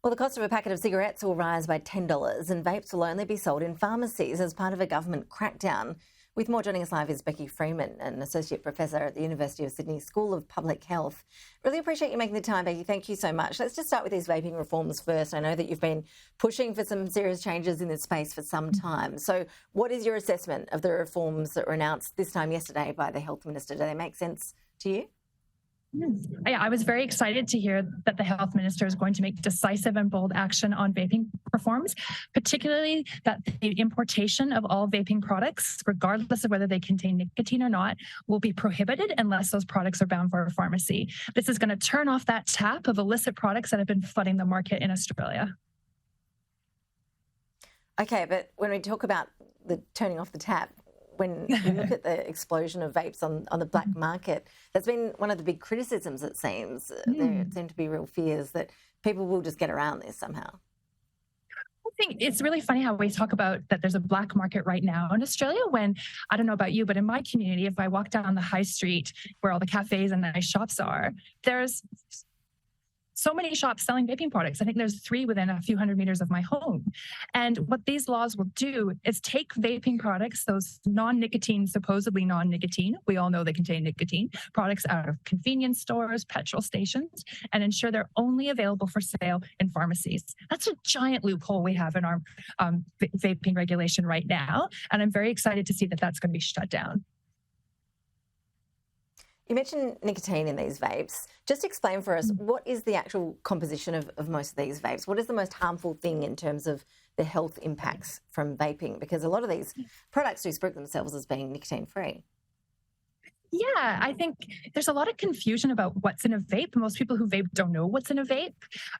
Well, the cost of a packet of cigarettes will rise by $10 and vapes will only be sold in pharmacies as part of a government crackdown. With more, joining us live is Becky Freeman, an Associate Professor at the University of Sydney School of Public Health. Really appreciate you making the time, Becky. Thank you so much. Let's just start with these vaping reforms first. I know that you've been pushing for some serious changes in this space for some time. So what is your assessment of the reforms that were announced this time yesterday by the Health Minister? Do they make sense to you? I was very excited to hear that the Health Minister is going to make decisive and bold action on vaping reforms, particularly that the importation of all vaping products, regardless of whether they contain nicotine or not, will be prohibited unless those products are bound for a pharmacy. This is going to turn off that tap of illicit products that have been flooding the market in Australia. Okay, but when we talk about the turning off the tap, when we look at the explosion of vapes on the black market, that's been one of the big criticisms, it seems. There seem to be real fears that people will just get around this somehow. I think it's really funny how we talk about that there's a black market right now in Australia when, I don't know about you, but in my community, if I walk down the high street where all the cafes and nice shops are, there's so many shops selling vaping products. I think there's 3 within a few hundred meters of my home. And what these laws will do is take vaping products, those non-nicotine, supposedly non-nicotine, we all know they contain nicotine, products out of convenience stores, petrol stations, and ensure they're only available for sale in pharmacies. That's a giant loophole we have in our vaping regulation right now. And I'm very excited to see that that's going to be shut down. You mentioned nicotine in these vapes. Just explain for us, what is the actual composition of most of these vapes? What is the most harmful thing in terms of the health impacts from vaping? Because a lot of these products do spook themselves as being nicotine-free. Yeah, I think there's a lot of confusion about what's in a vape. Most people who vape don't know what's in a vape.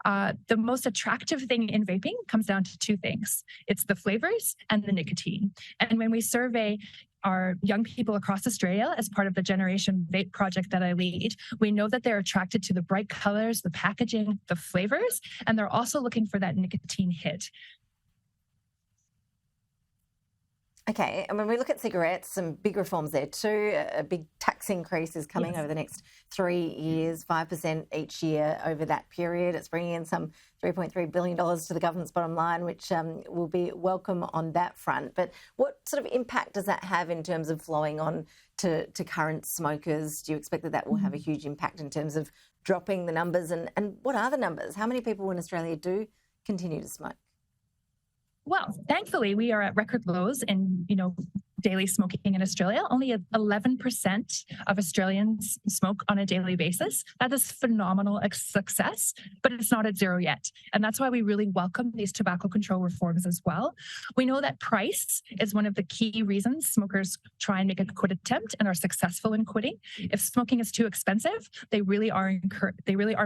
The most attractive thing in vaping comes down to 2 things. It's the flavors and the nicotine. And when we survey our young people across Australia as part of the Generation Vape project that I lead, we know that they're attracted to the bright colors, the packaging, the flavors, and they're also looking for that nicotine hit. Okay, and when we look at cigarettes, some big reforms there too. A big tax increase is coming over the next 3 years, 5% each year over that period. It's bringing in some $3.3 billion to the government's bottom line, which will be welcome on that front. But what sort of impact does that have in terms of flowing on to current smokers? Do you expect that will have a huge impact in terms of dropping the numbers? And what are the numbers? How many people in Australia do continue to smoke? Well, thankfully, we are at record lows in, daily smoking in Australia. Only 11% of Australians smoke on a daily basis. That is phenomenal success, but it's not at 0 yet. And that's why we really welcome these tobacco control reforms as well. We know that price is one of the key reasons smokers try and make a quit attempt and are successful in quitting. If smoking is too expensive, they really are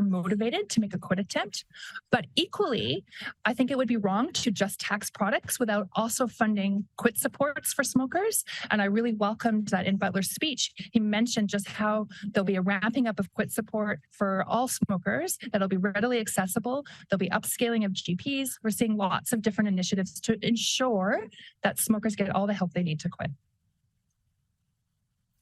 motivated to make a quit attempt. But equally, I think it would be wrong to just tax products without also funding quit supports for smokers. And I really welcomed that in Butler's speech. He mentioned just how there'll be a ramping up of quit support for all smokers, that'll be readily accessible. There'll be upscaling of GPs. We're seeing lots of different initiatives to ensure that smokers get all the help they need to quit.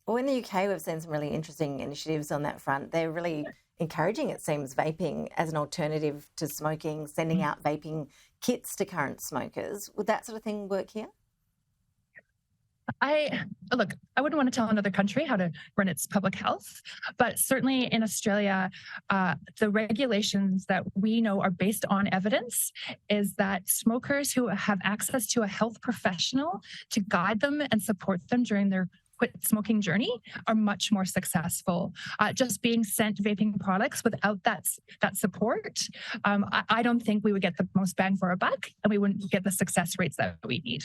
Well, in the UK, we've seen some really interesting initiatives on that front. They're really encouraging, it seems, vaping as an alternative to smoking, sending out vaping kits to current smokers. Would that sort of thing work here? I wouldn't want to tell another country how to run its public health, but certainly in Australia, the regulations that we know are based on evidence is that smokers who have access to a health professional to guide them and support them during their quit smoking journey are much more successful. Just being sent vaping products without that support, I don't think we would get the most bang for our buck, and we wouldn't get the success rates that we need.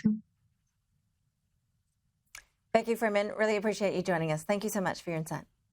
Becky Freeman, really appreciate you joining us. Thank you so much for your insight.